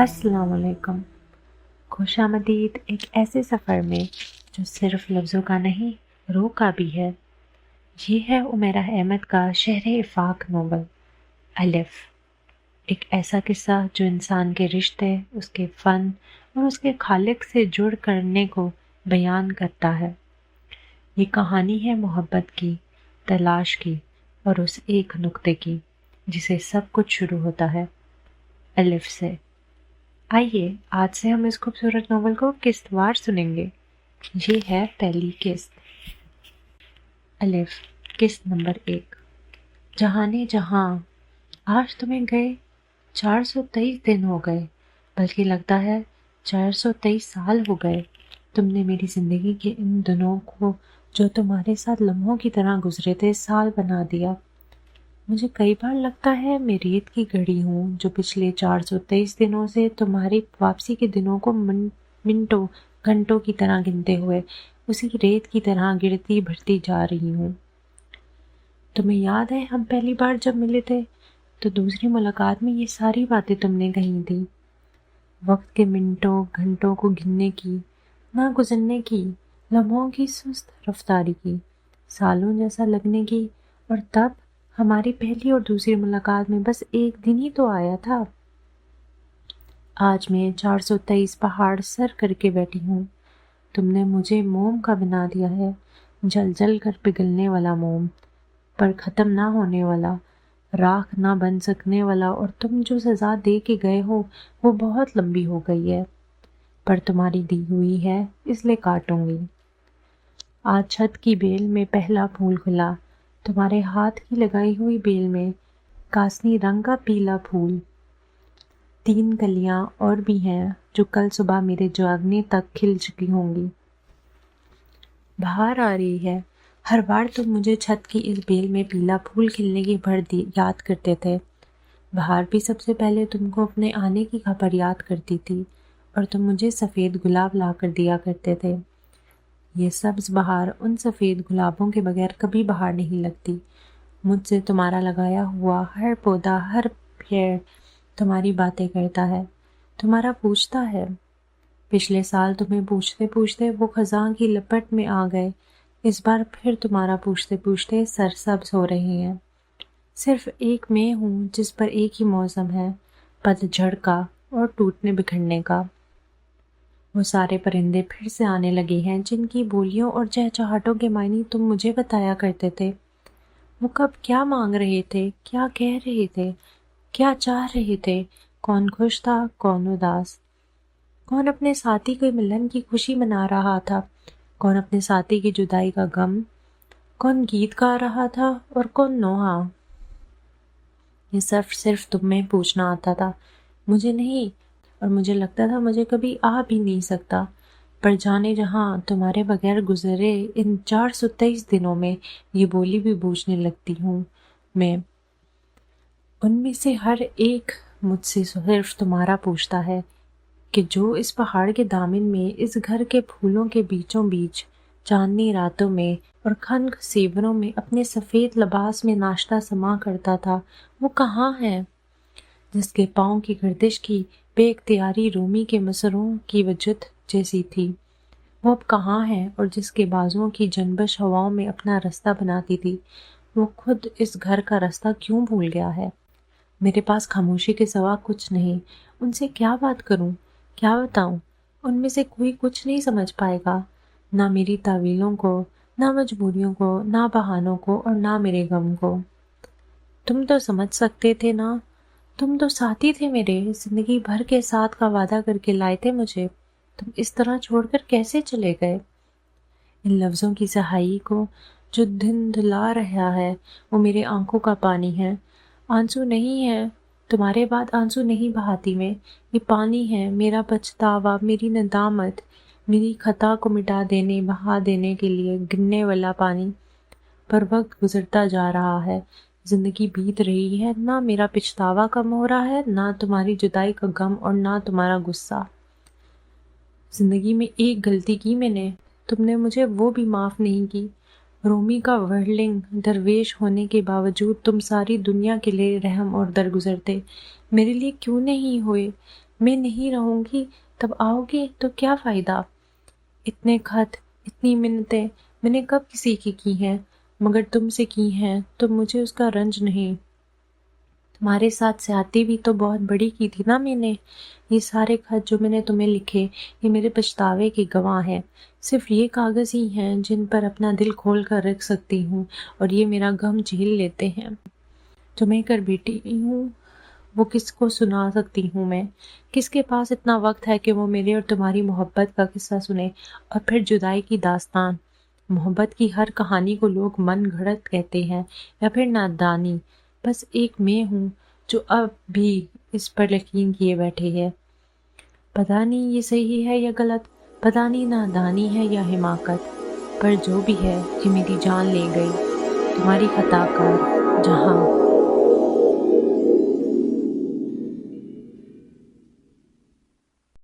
السلام علیکم۔ خوش آمدید ایک ایسے سفر میں جو صرف لفظوں کا نہیں، روح کا بھی ہے۔ یہ ہے عمیرہ احمد کا شہر افاق ناول الف، ایک ایسا قصہ جو انسان کے رشتے، اس کے فن اور اس کے خالق سے جڑ کرنے کو بیان کرتا ہے۔ یہ کہانی ہے محبت کی، تلاش کی اور اس ایک نقطے کی جسے سب کچھ شروع ہوتا ہے، الف سے۔ آئیے آج سے ہم اس خوبصورت ناول کو قسط وار سنیں گے۔ یہ ہے پہلی قسط۔ الف، قسط نمبر 1۔ جہانے جہاں، آج تمہیں گئے 423 دن ہو گئے، بلکہ لگتا ہے 423 سال ہو گئے۔ تم نے میری زندگی کے ان دنوں کو جو تمہارے ساتھ لمحوں کی طرح گزرے تھے سال بنا دیا۔ مجھے کئی بار لگتا ہے میں ریت کی گھڑی ہوں جو پچھلے 423 دنوں سے تمہاری واپسی کے دنوں کو منٹوں گھنٹوں کی طرح گنتے ہوئے اسی ریت کی طرح گرتی بڑھتی جا رہی ہوں۔ تمہیں یاد ہے ہم پہلی بار جب ملے تھے تو دوسری ملاقات میں یہ ساری باتیں تم نے کہی تھی، وقت کے منٹوں گھنٹوں کو گننے کی، نہ گزرنے کی، لمحوں کی سست رفتاری کی، سالوں جیسا لگنے کی، اور تب ہماری پہلی اور دوسری ملاقات میں بس ایک دن ہی تو آیا تھا۔ آج میں 423 پہاڑ سر کر کے بیٹھی ہوں۔ تم نے مجھے موم کا بنا دیا ہے، جل جل کر پگھلنے والا موم، پر ختم نہ ہونے والا، راکھ نہ بن سکنے والا، اور تم جو سزا دے کے گئے ہو وہ بہت لمبی ہو گئی ہے، پر تمہاری دی ہوئی ہے اس لیے کاٹوں گی۔ آج چھت کی بیل میں پہلا پھول کھلا، تمہارے ہاتھ کی لگائی ہوئی بیل میں کاسنی رنگ کا پیلا پھول۔ 3 کلیاں اور بھی ہیں جو کل صبح میرے جاگنے تک کھل چکی ہوں گی۔ بہار آ رہی ہے، ہر بار تم مجھے چھت کی اس بیل میں پیلا پھول کھلنے کی یاد کرتے تھے۔ بہار بھی سب سے پہلے تم کو اپنے آنے کی خبر یاد کرتی تھی، اور تم مجھے سفید گلاب لا کر دیا کرتے تھے۔ یہ سبز بہار ان سفید گلابوں کے بغیر کبھی بہار نہیں لگتی۔ مجھ سے تمہارا لگایا ہوا ہر پودا، ہر پیڑ تمہاری باتیں کرتا ہے، تمہارا پوچھتا ہے۔ پچھلے سال تمہیں پوچھتے پوچھتے وہ خزاں کی لپٹ میں آ گئے، اس بار پھر تمہارا پوچھتے پوچھتے سر سبز ہو رہے ہیں۔ صرف ایک میں ہوں جس پر ایک ہی موسم ہے، پت جھڑ کا اور ٹوٹنے بکھرنے کا۔ وہ سارے پرندے پھر سے آنے لگے ہیں جن کی بولیوں اور چہچہاٹوں کے معنی تم مجھے بتایا کرتے تھے۔ وہ کب کیا مانگ رہے تھے، کیا کہہ رہے تھے، کیا چاہ رہے تھے، کون خوش تھا، کون اداس، کون اپنے ساتھی کے ملن کی خوشی منا رہا تھا، کون اپنے ساتھی کی جدائی کا غم، کون گیت گا رہا تھا اور کون نوحہ۔ یہ سب صرف تم میں پوچھنا آتا تھا، مجھے نہیں، اور مجھے لگتا تھا مجھے کبھی آ بھی نہیں سکتا۔ پر جانے جہاں تمہارے بغیر گزرے ان 423 دنوں میں یہ بولی بھی بوجھنے لگتی ہوں میں۔ ان میں سے ہر ایک مجھ سے صرف تمہارا پوچھتا ہے کہ جو اس پہاڑ کے دامن میں، اس گھر کے پھولوں کے بیچوں بیچ، چاندنی راتوں میں اور خنک سیوروں میں اپنے سفید لباس میں ناشتہ سما کرتا تھا، وہ کہاں ہے؟ جس کے پاؤں کی گردش کی بے اختیاری رومی کے مسروں کی وجد جیسی تھی، وہ اب کہاں ہے؟ اور جس کے بازوؤں کی جنبش ہواؤں میں اپنا رستہ بناتی تھی، وہ خود اس گھر کا رستہ کیوں بھول گیا ہے؟ میرے پاس خاموشی کے سوا کچھ نہیں، ان سے کیا بات کروں، کیا بتاؤں؟ ان میں سے کوئی کچھ نہیں سمجھ پائے گا، نہ میری تعویلوں کو، نہ مجبوریوں کو، نہ بہانوں کو، اور نہ میرے غم کو۔ تم تو سمجھ سکتے تھے نا، تم تو ساتھی تھے میرے، زندگی بھر کے ساتھ کا وعدہ کر کے لائے تھے مجھے، تم اس طرح چھوڑ کر کیسے چلے گئے؟ ان لفظوں کی سہائی کو جو دھندلا رہا ہے وہ میرے آنکھوں کا پانی ہے، آنسو نہیں ہے، تمہارے بعد آنسو نہیں بہاتی میں، یہ پانی ہے، میرا پچھتاوا، میری ندامت، میری خطا کو مٹا دینے، بہا دینے کے لیے گرنے والا پانی۔ پر وقت گزرتا جا رہا ہے، زندگی بیت رہی ہے، نہ میرا پچھتاوا کم ہو رہا ہے، نہ تمہاری جدائی کا غم، اور نہ تمہارا غصہ۔ زندگی میں ایک غلطی کی میں نے، تم نے مجھے وہ بھی معاف نہیں کی۔ رومی کا ورلنگ درویش ہونے کے باوجود تم ساری دنیا کے لیے رحم اور درگزر تھے، میرے لیے کیوں نہیں ہوئے؟ میں نہیں رہوں گی تب آؤ گے تو کیا فائدہ؟ اتنے خط، اتنی منتیں میں نے کب کسی کی ہیں، مگر تم سے کی ہیں تو مجھے اس کا رنج نہیں۔ تمہارے ساتھ سیاحتی بھی تو بہت بڑی کی تھی نا میں نے۔ یہ سارے خط جو میں نے تمہیں لکھے یہ میرے پچھتاوے کے گواہ ہیں۔ صرف یہ کاغذ ہی ہیں جن پر اپنا دل کھول کر رکھ سکتی ہوں، اور یہ میرا غم جھیل لیتے ہیں۔ جو میں کر بیٹی ہوں وہ کس کو سنا سکتی ہوں میں؟ کس کے پاس اتنا وقت ہے کہ وہ میرے اور تمہاری محبت کا قصہ سنے، اور پھر جدائی کی داستان؟ محبت کی ہر کہانی کو لوگ من گھڑت کہتے ہیں یا پھر نادانی۔ بس ایک میں ہوں جو اب بھی اس پر یقین کیے بیٹھے ہے۔ پتہ نہیں یہ صحیح ہے یا غلط، پتہ نہیں نادانی ہے یا حماقت، پر جو بھی ہے یہ میری جان لے گئی۔ تمہاری خطا کار جہاں۔